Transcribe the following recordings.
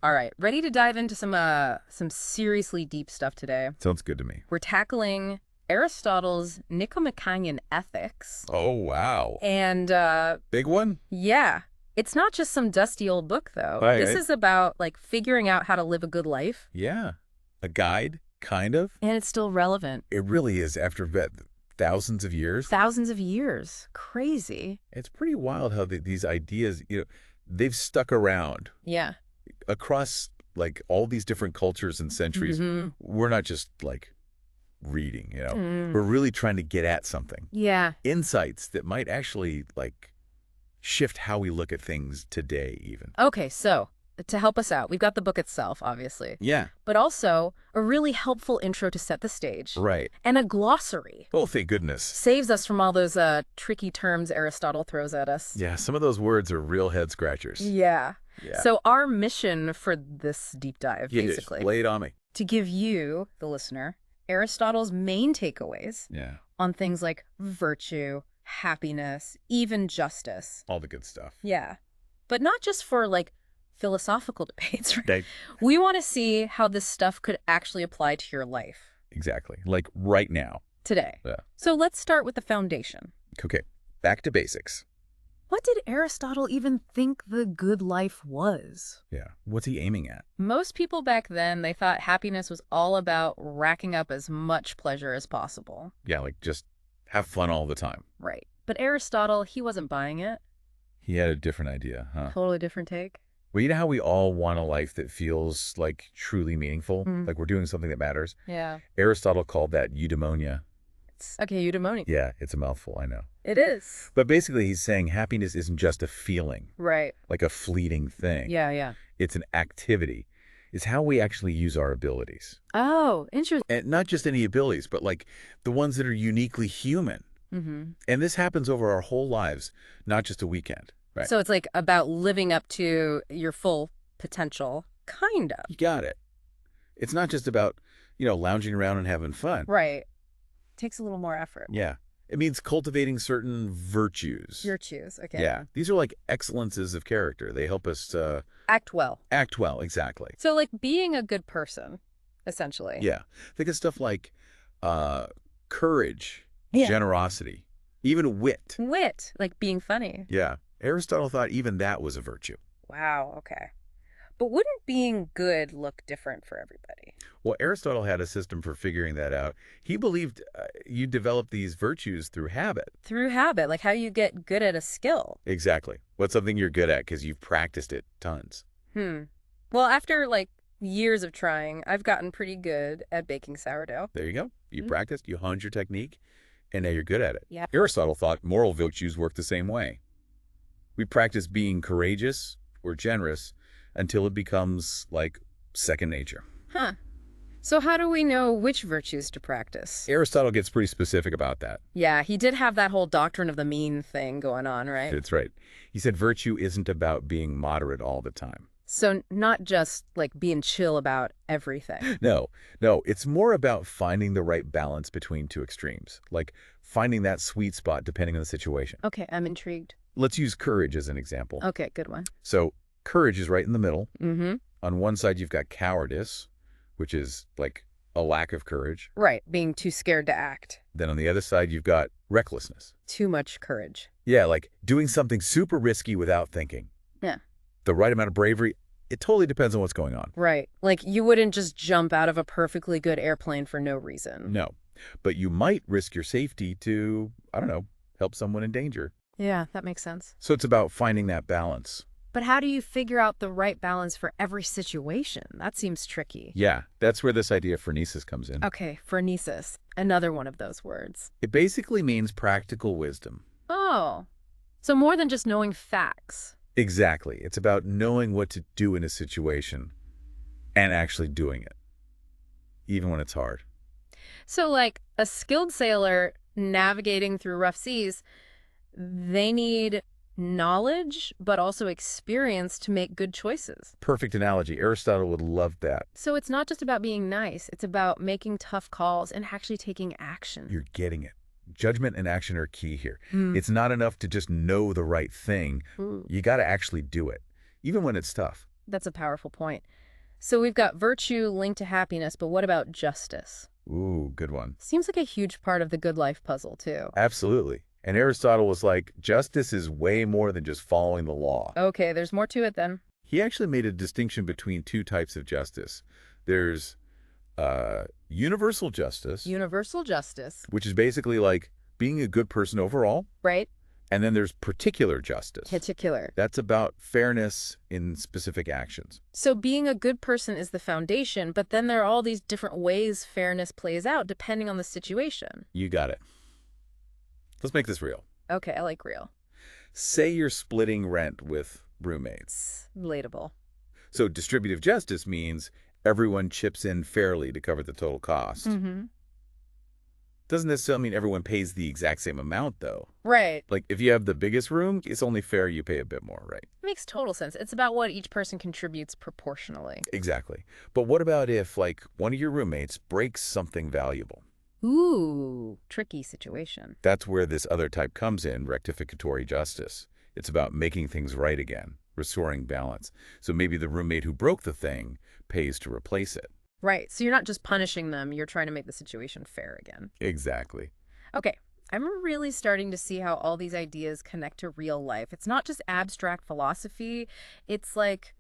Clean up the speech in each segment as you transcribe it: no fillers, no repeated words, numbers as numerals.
All right, ready to dive into some seriously deep stuff today. Sounds good to me. We're tackling Aristotle's Nicomachean Ethics. Oh, wow. And Big one? yeah, it's not just some dusty old book though. This is about like figuring out how to live a good life. Yeah. A guide, kind of. And it's still relevant. It really is after thousands of years. Thousands of years. Crazy. It's pretty wild how these ideas, they've stuck around. Yeah. Across, like, all these different cultures and centuries. Mm-hmm. We're not just, like, reading, We're really trying to get at something. Yeah. Insights that might actually, like, shift how we look at things today, even. Okay, so to help us out, we've got the book itself, obviously. Yeah. But also a really helpful intro to set the stage. Right. And a glossary. Oh, thank goodness. Saves us from all those tricky terms Aristotle throws at us. Yeah, some of those words are real head scratchers. Yeah. Yeah. So our mission for this deep dive, Yeah, basically, just lay it on me. to give you, the listener, Aristotle's main takeaways Yeah. on things like virtue, happiness, even justice. All the good stuff. Yeah. But not just for, like, philosophical debates, right? They- We want to see how this stuff could actually apply to your life Exactly. Like right now. today. Yeah. So let's start with the foundation. Okay. Back to basics. What did Aristotle even think the good life was? Yeah. What's he aiming at? Most people back then, they thought happiness was all about racking up as much pleasure as possible. Yeah, like just have fun all the time. Right. But Aristotle, he wasn't buying it. He had a different idea, huh? Totally different take. Well, you know how we all want a life that feels like truly meaningful? Mm. Like we're doing something that matters? Yeah. Aristotle called that eudaimonia. Okay, eudaimonia. Yeah, it's a mouthful, I know. It is. But basically he's saying happiness isn't just a feeling, Right. like a fleeting thing. Yeah, yeah. It's an activity. It's how we actually use our abilities. Oh, interesting. And not just any abilities, but like the ones that are uniquely human. Mm-hmm. And this happens over our whole lives, not just a weekend. Right. So it's like about living up to your full potential, kind of. You got it. It's not just about, lounging around and having fun. Right. Takes a little more effort. Yeah. It means cultivating certain virtues. Virtues, okay. Yeah. These are like excellences of character. They help us Act well. act well, exactly. So like being a good person, essentially. Yeah. Think of stuff like courage, Yeah. generosity, even wit. Wit, like being funny. Yeah. Aristotle thought even that was a virtue. Wow, okay. But wouldn't being good look different for everybody? Well, Aristotle had a system for figuring that out. He believed you develop these virtues through habit. Through habit, like how you get good at a skill. Exactly. What's something you're good at because you've practiced it tons. Well, after like years of trying, I've gotten pretty good at baking sourdough. There you go. You practiced, you honed your technique, and now you're good at it. Yeah. Aristotle thought moral virtues work the same way. We practice being courageous or generous until it becomes like second nature. Huh. So how do we know which virtues to practice? Aristotle gets pretty specific about that. Yeah, he did have that whole doctrine of the mean thing going on, right? That's right. He said virtue isn't about being moderate all the time. So not just like being chill about everything. No, it's more about finding the right balance between two extremes, like finding that sweet spot depending on the situation. Okay, I'm intrigued. Let's use courage as an example. Okay, good one. So courage is right in the middle. Mm-hmm. On one side, you've got cowardice, which is like a lack of courage. Right, being too scared to act. Then on the other side, you've got recklessness. Too much courage. Yeah, like doing something super risky without thinking. Yeah. The right amount of bravery, it totally depends on what's going on. Right. Like you wouldn't just jump out of a perfectly good airplane for no reason. No, but you might risk your safety to, I don't know, help someone in danger. Yeah, that makes sense. So it's about finding that balance. But how do you figure out the right balance for every situation? That seems tricky. Yeah, that's where this idea of phronesis comes in. Okay, phronesis. Another one of those words. It basically means practical wisdom. Oh, so more than just knowing facts. Exactly. It's about knowing what to do in a situation and actually doing it, even when it's hard. So like a skilled sailor navigating through rough seas, they need knowledge, but also experience to make good choices. Perfect analogy. Aristotle would love that. So it's not just about being nice. It's about making tough calls and actually taking action. You're getting it. Judgment and action are key here. It's not enough to just know the right thing. You got to actually do it, even when it's tough. That's a powerful point. So we've got virtue linked to happiness, but what about justice? Ooh, good one. Seems like a huge part of the good life puzzle, too. Absolutely. And Aristotle was like, justice is way more than just following the law. Okay, there's more to it then. He actually made a distinction between two types of justice. There's universal justice, Universal justice, which is basically like being a good person overall. right? And then there's particular justice. Particular. That's about fairness in specific actions. So being a good person is the foundation, but then there are all these different ways fairness plays out depending on the situation. You got it. Let's make this real. Okay, I like real. Say you're splitting rent with roommates. It's relatable. So distributive justice means everyone chips in fairly to cover the total cost. Mm-hmm. Doesn't necessarily mean everyone pays the exact same amount, though. Right. Like, if you have the biggest room, it's only fair you pay a bit more, right? Makes total sense. It's about what each person contributes proportionally. Exactly. But what about if, like, one of your roommates breaks something valuable? Ooh, tricky situation. That's where this other type comes in, rectificatory justice. It's about making things right again, restoring balance. So maybe the roommate who broke the thing pays to replace it. Right. So you're not just punishing them, you're trying to make the situation fair again. Exactly. Okay. I'm really starting to see how all these ideas connect to real life. It's not just abstract philosophy. It's like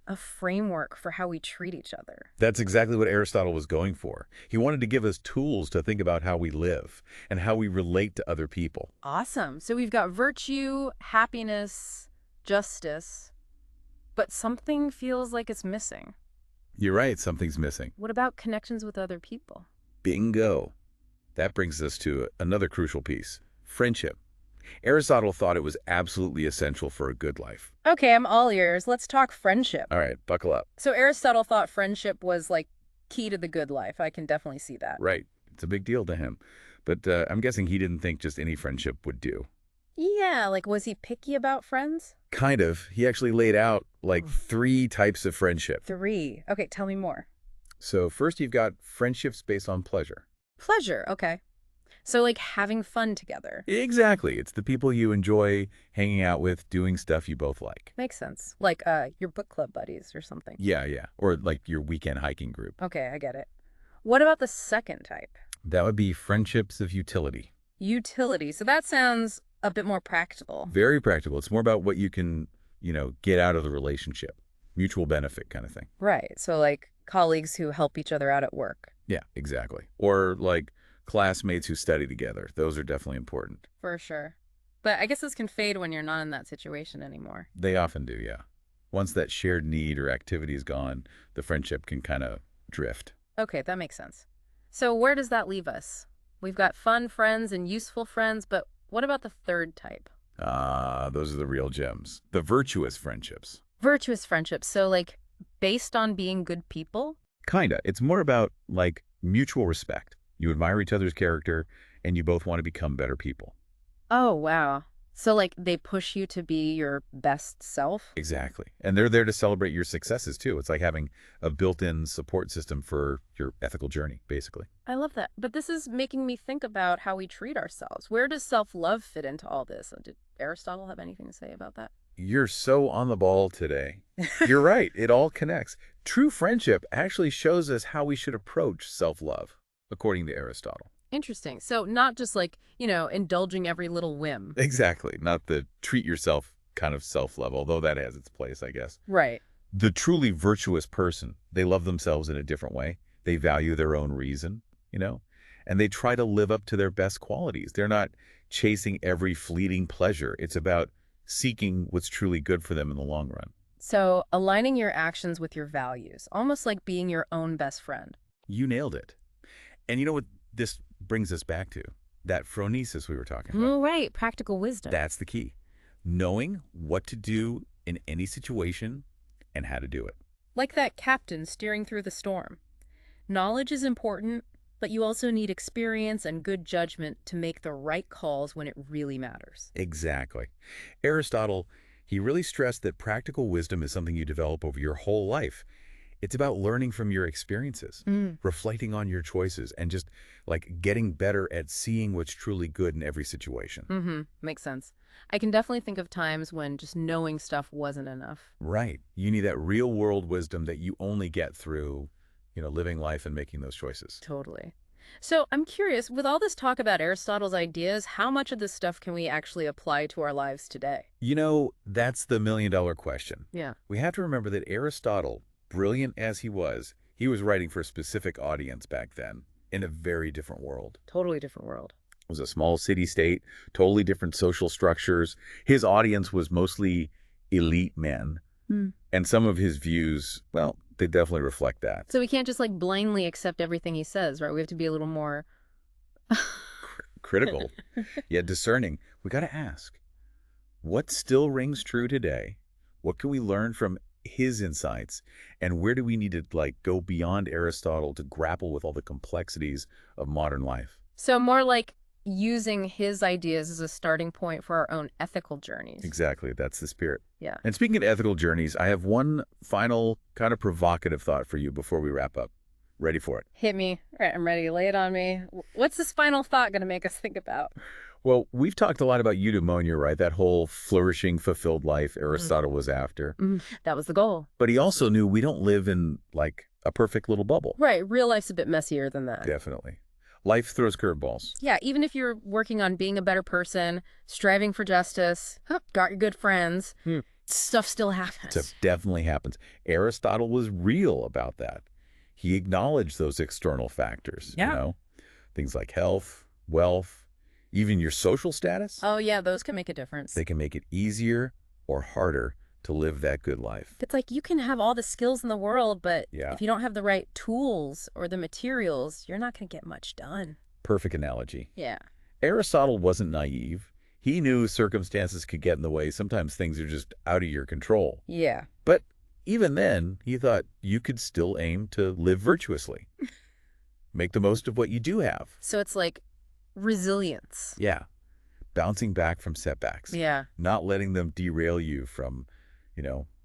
a framework for how we treat each other. That's exactly what Aristotle was going for. He wanted to give us tools to think about how we live and how we relate to other people. Awesome. So we've got virtue, happiness, justice, but something feels like it's missing. You're right, something's missing. What about connections with other people? Bingo. That brings us to another crucial piece, friendship. Aristotle thought it was absolutely essential for a good life. Okay, I'm all ears. Let's talk friendship. All right, buckle up. So Aristotle thought friendship was like key to the good life. I can definitely see that. Right. It's a big deal to him. But I'm guessing he didn't think just any friendship would do. Yeah, like was he picky about friends? Kind of. He actually laid out like 3 types of friendship. 3. Okay, tell me more. So first you've got friendships based on pleasure. Pleasure, okay. So like having fun together. Exactly. It's the people you enjoy hanging out with, doing stuff you both like. Makes sense. Like your book club buddies or something. Yeah. Or like your weekend hiking group. Okay, I get it. What about the second type? That would be friendships of utility. Utility. So that sounds a bit more practical. Very practical. It's more about what you can, get out of the relationship. Mutual benefit kind of thing. Right. So like colleagues who help each other out at work. Yeah, exactly. Or like classmates who study together. Those are definitely important. For sure. But I guess this can fade when you're not in that situation anymore. They often do, yeah. Once that shared need or activity is gone, the friendship can kind of drift. Okay, that makes sense. So where does that leave us? We've got fun friends and useful friends, but what about the third type? Those are the real gems. The virtuous friendships. Virtuous friendships. So like based on being good people? Kinda. It's more about like mutual respect. You admire each other's character and you both want to become better people. Oh, wow. So like they push you to be your best self? Exactly. And they're there to celebrate your successes too. It's like having a built-in support system for your ethical journey, basically. I love that. But this is making me think about how we treat ourselves. Where does self-love fit into all this? Did Aristotle have anything to say about that? You're so on the ball today. You're right. It all connects. True friendship actually shows us how we should approach self-love, according to Aristotle. Interesting. So not just like, indulging every little whim. Exactly. Not the treat yourself kind of self-love, although that has its place, I guess. Right. The truly virtuous person, they love themselves in a different way. They value their own reason, and they try to live up to their best qualities. They're not chasing every fleeting pleasure. It's about seeking what's truly good for them in the long run. So aligning your actions with your values, almost like being your own best friend. You nailed it. And you know what this brings us back to? That phronesis we were talking about. Oh, right. Practical wisdom. That's the key. Knowing what to do in any situation and how to do it. Like that captain steering through the storm. Knowledge is important, but you also need experience and good judgment to make the right calls when it really matters. Exactly. Aristotle, he really stressed that practical wisdom is something you develop over your whole life. It's about learning from your experiences, reflecting on your choices, and just like getting better at seeing what's truly good in every situation. Mm-hmm. Makes sense. I can definitely think of times when just knowing stuff wasn't enough. Right. You need that real world wisdom that you only get through, living life and making those choices. Totally. So I'm curious, with all this talk about Aristotle's ideas, how much of this stuff can we actually apply to our lives today? That's the million-dollar question. Yeah, We have to remember that Aristotle, brilliant as he was writing for a specific audience back then in a very different world. totally different world. It was a small city-state, totally different social structures. His audience was mostly elite men. And some of his views, well, they definitely reflect that. So we can't just like blindly accept everything he says, right? We have to be a little more. Critical, yet discerning. We got to ask, what still rings true today? What can we learn from his insights? And where do we need to go beyond Aristotle to grapple with all the complexities of modern life? So more like using his ideas as a starting point for our own ethical journeys. Exactly. That's the spirit. Yeah. And speaking of ethical journeys, I have one final kind of provocative thought for you before we wrap up. Ready for it? Hit me. All right, I'm ready. Lay it on me. What's this final thought going to make us think about? Well, we've talked a lot about eudaimonia, right? That whole flourishing, fulfilled life Aristotle was after. That was the goal. But he also knew we don't live in, a perfect little bubble. Right. Real life's a bit messier than that. Definitely. Life throws curveballs. Yeah, even if you're working on being a better person, striving for justice, got your good friends, stuff still happens. Stuff definitely happens. Aristotle was real about that. He acknowledged those external factors, things like health, wealth, even your social status. Oh, yeah, those can make a difference. They can make it easier or harder to live that good life. It's like you can have all the skills in the world, but Yeah. if you don't have the right tools or the materials, you're not going to get much done. Perfect analogy. Yeah. Aristotle wasn't naive. He knew circumstances could get in the way. Sometimes things are just out of your control. Yeah. But even then, he thought you could still aim to live virtuously. Make the most of what you do have. So it's like resilience. Yeah. Bouncing back from setbacks. Yeah. Not letting them derail you from,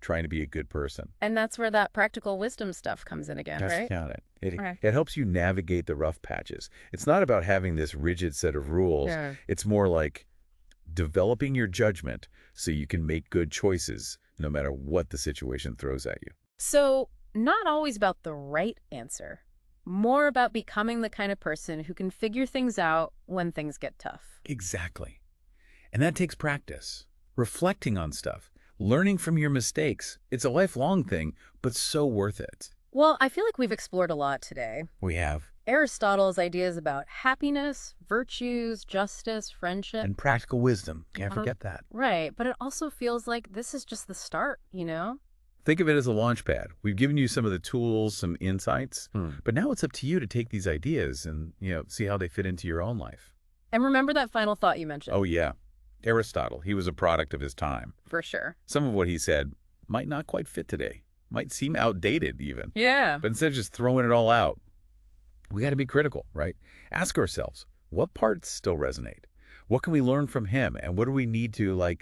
trying to be a good person. And that's where that practical wisdom stuff comes in again, That's right? count it. Right. It helps you navigate the rough patches. It's not about having this rigid set of rules. Yeah. It's more like developing your judgment so you can make good choices no matter what the situation throws at you. So not always about the right answer, more about becoming the kind of person who can figure things out when things get tough. Exactly. And that takes practice, reflecting on stuff, learning from your mistakes. It's a lifelong thing, but so worth it. Well, I feel like we've explored a lot today. We have. Aristotle's ideas about happiness, virtues, justice, friendship. And practical wisdom. Can't forget that. Right, but it also feels like this is just the start, Think of it as a launch pad. We've given you some of the tools, some insights, but now it's up to you to take these ideas and, see how they fit into your own life. And remember that final thought you mentioned. Oh, yeah. Aristotle, he was a product of his time. For sure. Some of what he said might not quite fit today, might seem outdated even. Yeah. But instead of just throwing it all out, we got to be critical, right? Ask ourselves, what parts still resonate? What can we learn from him? And what do we need to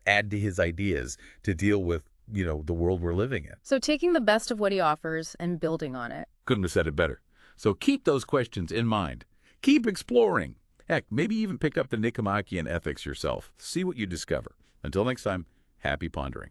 add to his ideas to deal with, the world we're living in? So taking the best of what he offers and building on it. Couldn't have said it better. So keep those questions in mind. Keep exploring. Heck, maybe even pick up the Nicomachean Ethics yourself. See what you discover. Until next time, happy pondering.